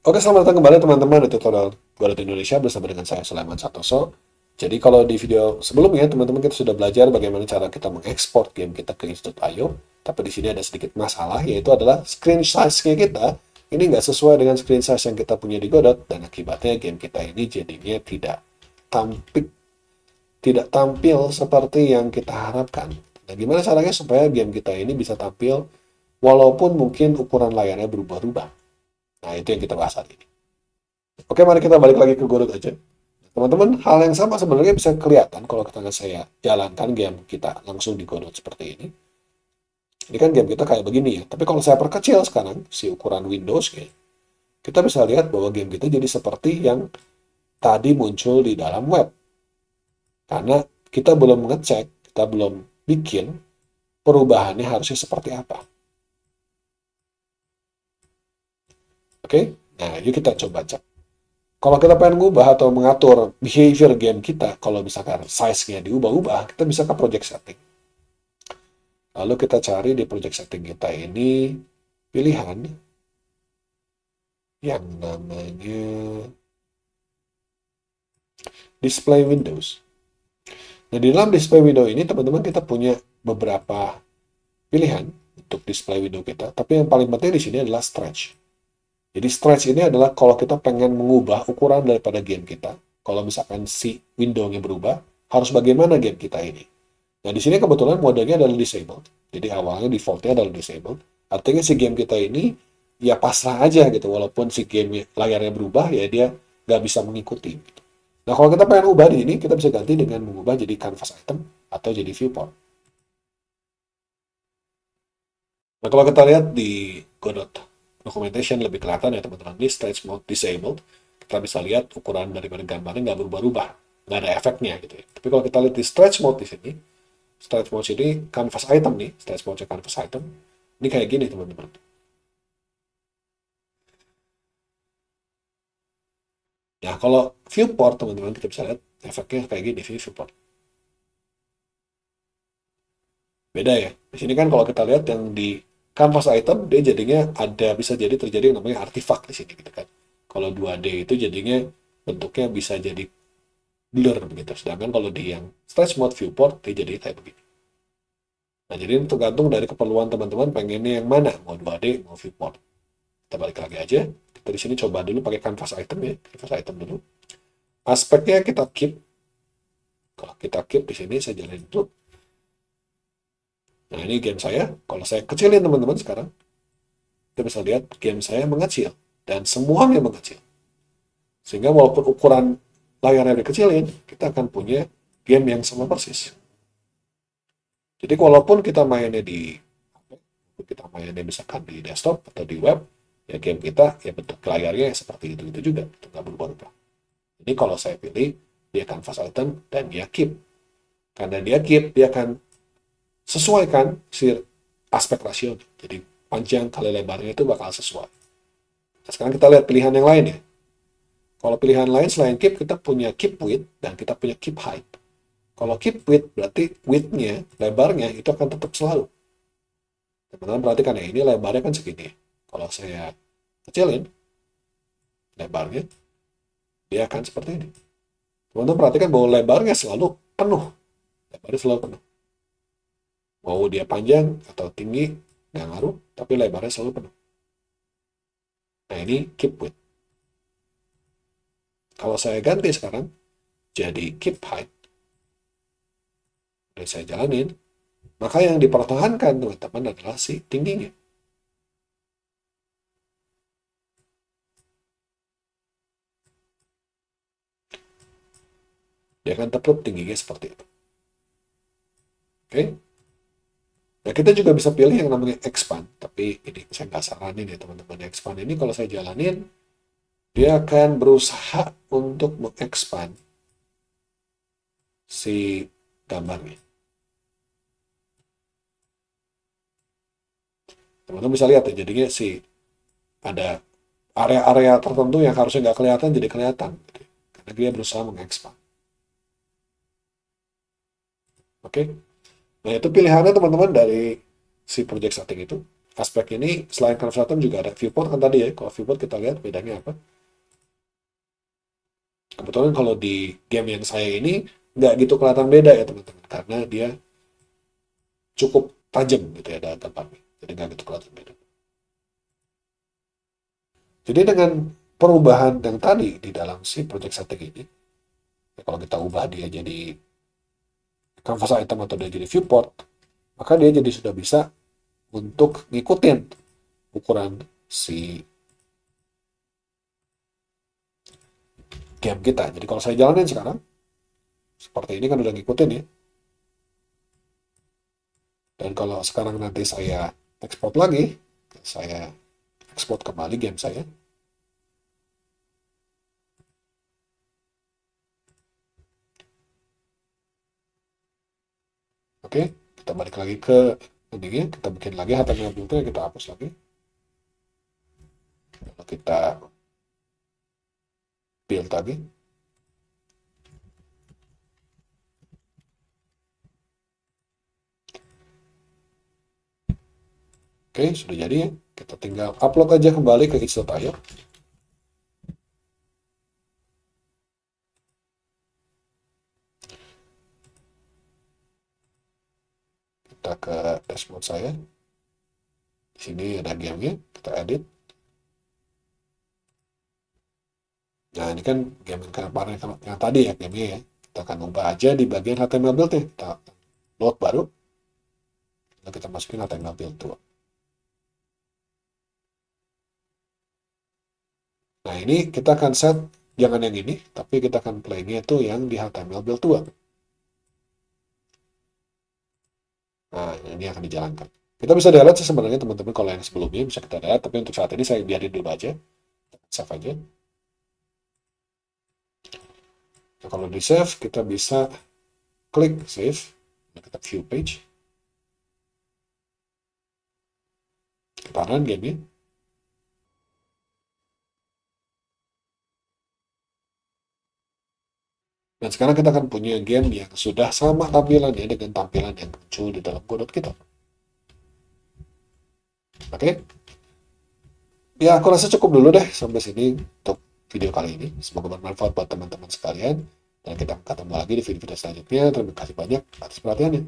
Oke, selamat datang kembali teman-teman di tutorial Godot Indonesia bersama dengan saya Sulaiman Santoso. Jadi kalau di video sebelumnya teman-teman kita sudah belajar bagaimana cara kita mengekspor game kita ke inch.io. Tapi di sini ada sedikit masalah, yaitu adalah screen size-nya kita ini nggak sesuai dengan screen size yang kita punya di Godot, dan akibatnya game kita ini jadinya tampil tidak tampil seperti yang kita harapkan. Nah, gimana caranya supaya game kita ini bisa tampil walaupun mungkin ukuran layarnya berubah-ubah? Nah, itu yang kita bahas hari ini. Oke, mari kita balik lagi ke Godot aja. Teman-teman, hal yang sama sebenarnya bisa kelihatan kalau saya jalankan game kita langsung di Godot seperti ini. Ini kan game kita kayak begini ya. Tapi kalau saya perkecil sekarang, si ukuran Windows, kita bisa lihat bahwa game kita jadi seperti yang tadi muncul di dalam web. Karena kita belum ngecek, kita belum bikin perubahannya harusnya seperti apa. Oke? Nah, yuk kita coba cek. Kalau kita pengen ngubah atau mengatur behavior game kita, kalau misalkan size-nya diubah-ubah, kita bisa ke project setting. Lalu kita cari di project setting kita ini pilihan yang namanya display windows. Nah, di dalam display window ini teman-teman kita punya beberapa pilihan untuk display window kita, tapi yang paling penting di sini adalah stretch. Jadi stretch ini adalah kalau kita pengen mengubah ukuran daripada game kita. Kalau misalkan si window-nya berubah, harus bagaimana game kita ini. Nah, di sini kebetulan modenya adalah disabled. Jadi awalnya default-nya adalah disabled. Artinya si game kita ini ya pasrah aja gitu. Walaupun si game layarnya berubah, ya dia nggak bisa mengikuti. Nah, kalau kita pengen ubah di ini, kita bisa ganti dengan mengubah jadi canvas item atau jadi viewport. Nah, kalau kita lihat di Godot documentation lebih kelihatan ya teman-teman, di stretch mode disabled, kita bisa lihat ukuran daripada gambarnya nggak berubah-ubah, nggak ada efeknya gitu ya. Tapi kalau kita lihat di stretch mode di sini, stretch mode ini canvas item nih, stretch mode canvas item, ini kayak gini teman-teman. Nah, kalau viewport teman-teman kita bisa lihat efeknya kayak gini, viewport. Beda ya. Di sini kan kalau kita lihat yang di canvas item, dia jadinya ada bisa jadi terjadi yang namanya artifak di sini gitu kan. Kalau 2D itu jadinya bentuknya bisa jadi blur begitu. Sedangkan kalau di yang stretch mode viewport, dia jadi kayak begini. Nah, jadi ini tergantung dari keperluan teman-teman pengennya yang mana, mau 2D, mau viewport. Kita balik lagi aja. Kita di sini coba dulu pakai canvas item ya, canvas item dulu. Aspeknya kita keep. Kalau kita keep di sini saya jalanin dulu. Nah, ini game saya. Kalau saya kecilin teman-teman sekarang, kita bisa lihat game saya mengecil dan semuanya mengecil. Sehingga walaupun ukuran layarnya dikecilin, kita akan punya game yang sama persis. Jadi walaupun kita mainnya di kita mainnya misalkan di desktop atau di web, ya game kita ya bentuk layarnya seperti itu juga, itu nggak berubah-ubah. Ini kalau saya pilih dia canvas item dan dia keep. Karena dia keep, dia akan sesuaikan si aspek rasio. Jadi panjang kali lebarnya itu bakal sesuai. Nah, sekarang kita lihat pilihan yang lain ya. Kalau pilihan lain selain keep, kita punya keep width dan kita punya keep height. Kalau keep width berarti width-nya, lebarnya itu akan tetap selalu. Teman-teman perhatikan ya, ini lebarnya kan segini. Kalau saya kecilin lebarnya, dia akan seperti ini. Teman-teman perhatikan bahwa lebarnya selalu penuh. Lebarnya selalu penuh. Mau dia panjang atau tinggi, nggak ngaruh, tapi lebarnya selalu penuh. Nah, ini keep width. Kalau saya ganti sekarang, jadi keep height, dan saya jalanin, maka yang dipertahankan teman-teman adalah si tingginya. Dia akan tetap tingginya seperti itu. Oke? Nah, kita juga bisa pilih yang namanya expand, tapi ini saya nggak saranin ya teman-teman. Expand ini kalau saya jalanin, dia akan berusaha untuk mengexpand si gambarnya. Teman-teman bisa lihat ya, jadinya si ada area-area tertentu yang harusnya nggak kelihatan jadi kelihatan. Gitu. Karena dia berusaha mengekspand. Oke? Nah, itu pilihannya teman-teman dari si project setting itu. aspek ini selain curve short term juga ada viewport kan tadi ya. Kalau viewport kita lihat bedanya apa. Kebetulan kalau di game yang saya ini nggak gitu kelihatan beda ya teman-teman, karena dia cukup tajam gitu ya dampaknya. Jadi nggak gitu kelihatan beda. Jadi dengan perubahan yang tadi di dalam si project setting ini, ya kalau kita ubah dia jadi canvas item atau dia jadi viewport, maka dia jadi sudah bisa untuk ngikutin ukuran si game kita. Jadi kalau saya jalanin sekarang, seperti ini kan udah ngikutin ya. Dan kalau sekarang nanti saya export lagi, saya export kembali game saya. Oke, kita balik lagi ke ini, kita bikin lagi HTML build-nya, kita hapus lagi. Lalu kita build lagi. Oke, sudah jadi ya. Kita tinggal upload aja kembali ke itch.io. Kita ke dashboard saya. Di sini ada game-nya, kita edit. Nah, ini kan game yang kemarin yang tadi ya, game-nya ya. Kita akan ubah aja di bagian HTML build-nya. Kita load baru. Lalu kita masukin HTML build 2. Nah, ini kita akan set, jangan yang ini, tapi kita akan play-nya itu yang di HTML build 2. Nah, ini akan dijalankan. Kita bisa delete sih sebenarnya teman-teman kalau yang sebelumnya bisa kita delete, tapi untuk saat ini saya biarin dulu aja. Save aja. Nah, kalau di save, kita bisa klik save. Kita view page. Kita run game-nya. Dan sekarang kita akan punya game yang sudah sama tampilannya dengan tampilan yang muncul di dalam Godot kita. Oke? Ya, aku rasa cukup dulu deh sampai sini untuk video kali ini. Semoga bermanfaat buat teman-teman sekalian. Dan kita ketemu lagi di video-video selanjutnya. Terima kasih banyak atas perhatiannya.